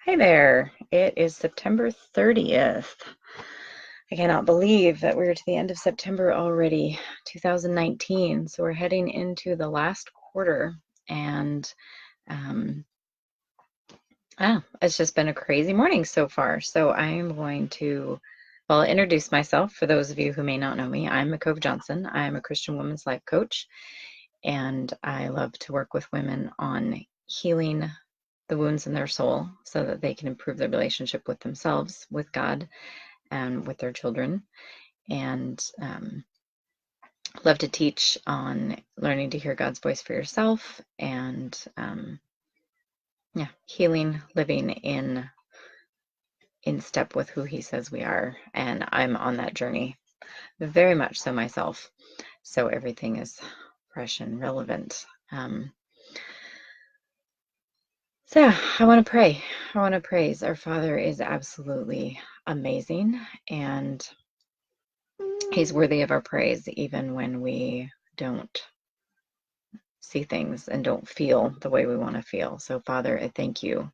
Hi there. It is September 30th. I cannot believe that we're to the end of September already, 2019. So we're heading into the last quarter, and um, it's just been a crazy morning so far. So I am going to, well, introduce myself for those of you who may not know me. I'm Mukkove Johnson. I'm a Christian women's life coach, and I love to work with women on healing the wounds in their soul so that they can improve their relationship with themselves, with God, and with their children. And love to teach on learning to hear God's voice for yourself and yeah, healing, living in step with who He says we are. And I'm on that journey very much so myself. So everything is fresh and relevant. So yeah, I want to pray. I want to praise. Our Father is absolutely amazing, and He's worthy of our praise even when we don't see things and don't feel the way we want to feel. So Father, I thank you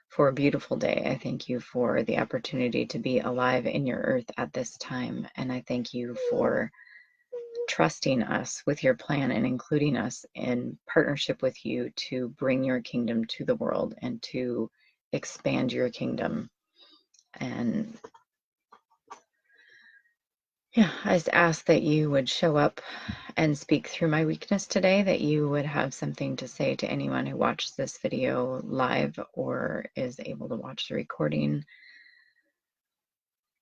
for a beautiful day. I thank you for the opportunity to be alive in your earth at this time. And I thank you for trusting us with your plan and including us in partnership with you to bring your kingdom to the world and to expand your kingdom. And yeah, I just ask that you would show up and speak through my weakness today, that you would have something to say to anyone who watches this video live or is able to watch the recording.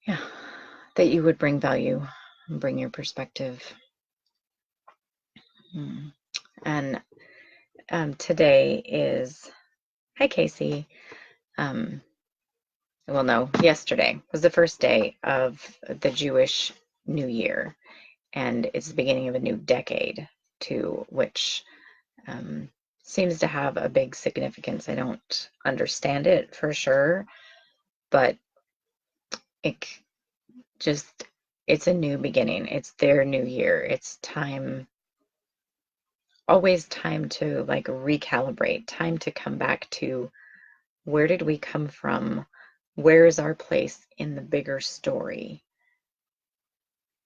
Yeah, that you would bring value and bring your perspective. And today is, hi Casey. Well, no, yesterday was the first day of the Jewish New Year, and it's the beginning of a new decade too, which seems to have a big significance. I don't understand it for sure, but it just, it's a new beginning. It's their new year. It's time, always time to like recalibrate, time to come back to where did we come from? Where is our place in the bigger story?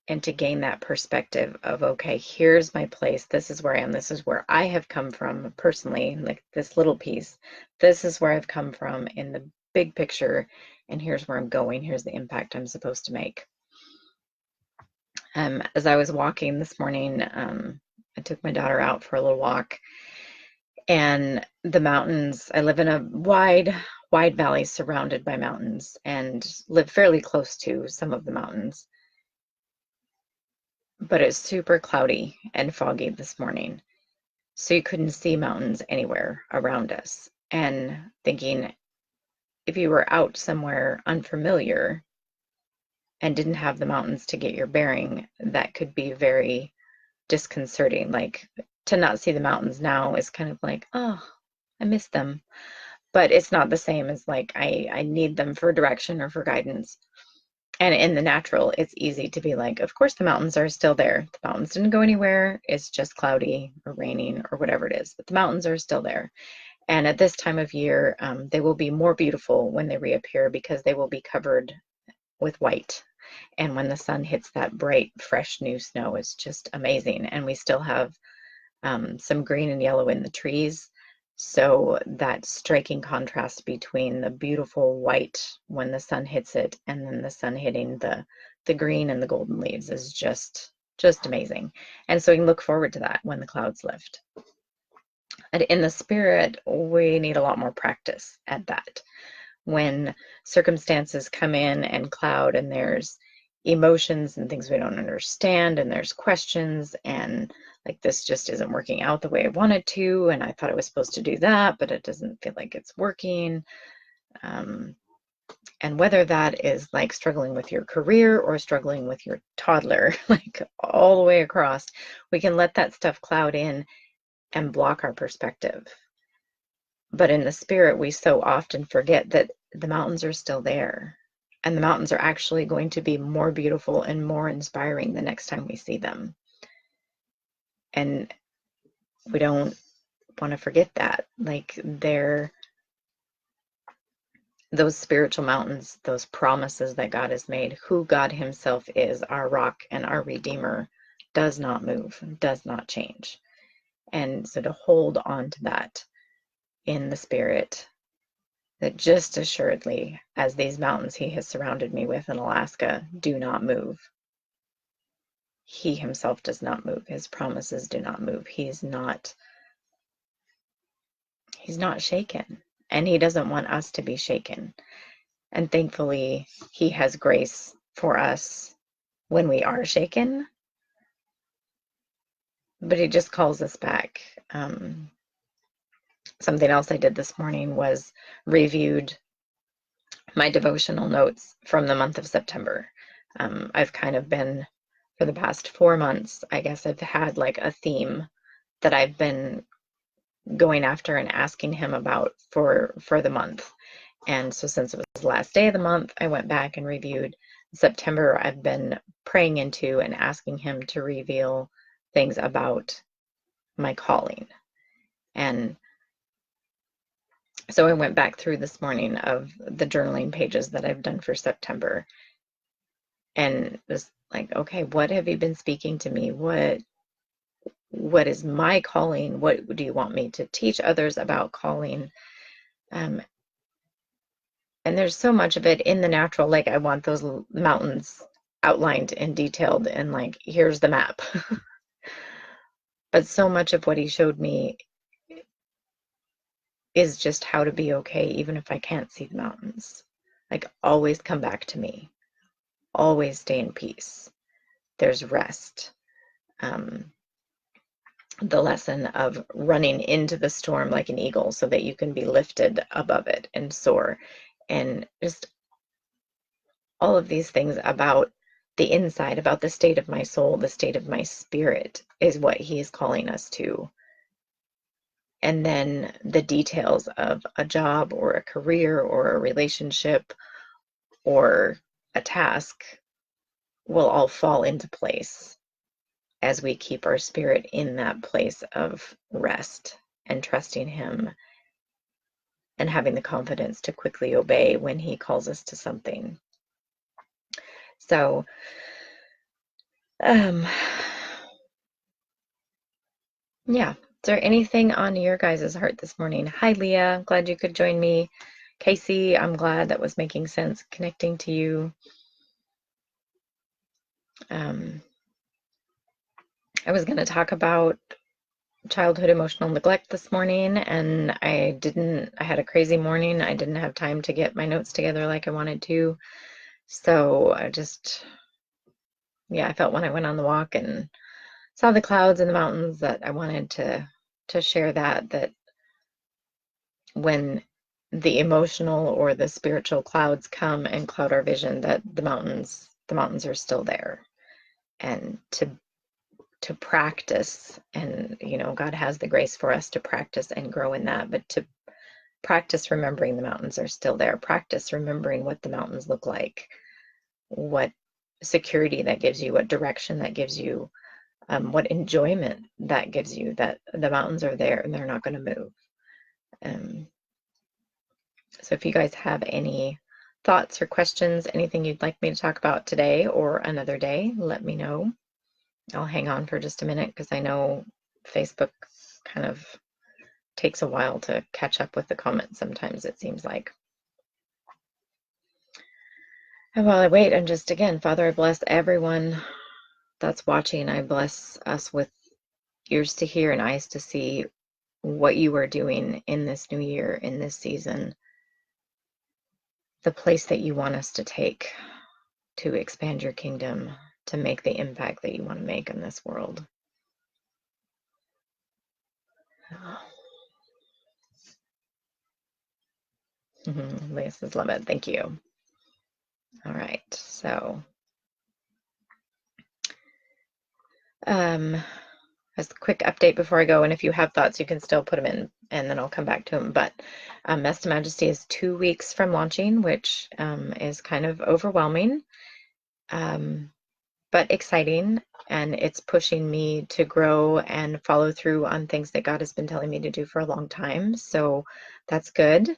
And to gain that perspective of, okay, here's my place. This is where I am. This is where I have come from personally, like this little piece. This is where I've come from in the big picture. And here's where I'm going. Here's the impact I'm supposed to make. As I was walking this morning, I took my daughter out for a little walk, and the mountains, I live in a wide valley surrounded by mountains and live fairly close to some of the mountains. But it's super cloudy and foggy this morning. So you couldn't see mountains anywhere around us. And thinking, if you were out somewhere unfamiliar and didn't have the mountains to get your bearing, that could be very disconcerting. Like to not see the mountains now is kind of like, oh, I miss them. But it's not the same as like I need them for direction or for guidance. And in the natural, it's easy to be like, of course the mountains are still there. The mountains didn't go anywhere. It's just cloudy or raining or whatever it is, but the mountains are still there. And at this time of year, they will be more beautiful when they reappear because they will be covered with white. And when the sun hits that bright, fresh new snow, it's just amazing. And we still have some green and yellow in the trees. So that striking contrast between the beautiful white when the sun hits it and then the sun hitting the green and the golden leaves is just amazing. And so we can look forward to that when the clouds lift. And in the spirit, we need a lot more practice at that. When circumstances come in and cloud and there's emotions and things we don't understand and there's questions and like this just isn't working out the way I wanted to, and I thought I was supposed to do that, but it doesn't feel like it's working. And whether that is like struggling with your career or struggling with your toddler, like all the way across, we can let that stuff cloud in and block our perspective. But in the spirit, we so often forget that the mountains are still there. And the mountains are actually going to be more beautiful and more inspiring the next time we see them. And we don't want to forget that. Like those spiritual mountains, those promises that God has made, who God himself is, our rock and our redeemer, does not move, does not change. And so to hold on to that in the spirit, that just assuredly as these mountains he has surrounded me with in Alaska do not move, he himself does not move. His promises do not move. He's not shaken, and he doesn't want us to be shaken. And thankfully, he has grace for us when we are shaken, but he just calls us back. Something else I did this morning was reviewed my devotional notes from the month of September. I've kind of been, for the past 4 months, I guess I've had like a theme that I've been going after and asking him about for the month. And so since it was the last day of the month, I went back and reviewed. September, I've been praying into and asking him to reveal things about my calling. And so I went back through this morning of the journaling pages that I've done for September and was like, okay, what have you been speaking to me? What is my calling? What do you want me to teach others about calling? And there's so much of it in the natural, like I want those mountains outlined and detailed and like, here's the map. But so much of what he showed me is just how to be okay, even if I can't see the mountains. Like, always come back to me. Always stay in peace. There's rest. The lesson of running into the storm like an eagle so that you can be lifted above it and soar. And just all of these things about the inside, about the state of my soul, the state of my spirit is what he is calling us to. And then the details of a job or a career or a relationship or a task will all fall into place as we keep our spirit in that place of rest and trusting him and having the confidence to quickly obey when he calls us to something. So, yeah. Is there anything on your guys' heart this morning? Hi, Leah. Glad you could join me. Casey, I'm glad that was making sense connecting to you. I was going to talk about childhood emotional neglect this morning, and I had a crazy morning. I didn't have time to get my notes together like I wanted to. So I felt when I went on the walk and saw the clouds and the mountains that I wanted to share that when the emotional or the spiritual clouds come and cloud our vision, that the mountains are still there. And to practice, and God has the grace for us to practice and grow in that, but to practice remembering the mountains are still there. Practice remembering what the mountains look like, what security that gives you, what direction that gives you, what enjoyment that gives you, that the mountains are there and they're not going to move. So if you guys have any thoughts or questions, anything you'd like me to talk about today or another day, let me know. I'll hang on for just a minute because I know Facebook kind of takes a while to catch up with the comments sometimes, it seems like. And while I wait, and just again, Father, I bless everyone that's watching. I bless us with ears to hear and eyes to see what you are doing in this new year, in this season, the place that you want us to take to expand your kingdom, to make the impact that you want to make in this world. Leah says, love it. Thank you. All right. So, as a quick update before I go, and if you have thoughts, you can still put them in, and then I'll come back to them. But Mesta Majesty is 2 weeks from launching, which is kind of overwhelming, but exciting, and it's pushing me to grow and follow through on things that God has been telling me to do for a long time. So that's good.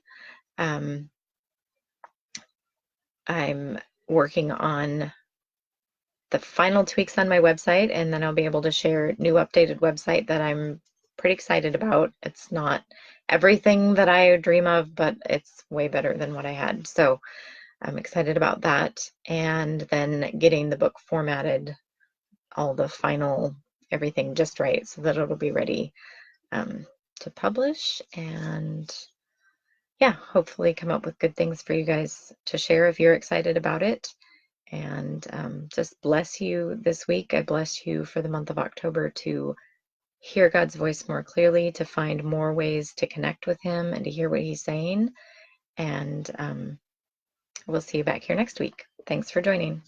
I'm working on the final tweaks on my website, and then I'll be able to share new updated website that I'm pretty excited about. It's not everything that I dream of, but it's way better than what I had. So I'm excited about that. And then getting the book formatted, all the final, everything just right so that it'll be ready to publish. And yeah, hopefully come up with good things for you guys to share if you're excited about it. And just bless you this week. I bless you for the month of October to hear God's voice more clearly, to find more ways to connect with Him and to hear what He's saying. And we'll see you back here next week. Thanks for joining.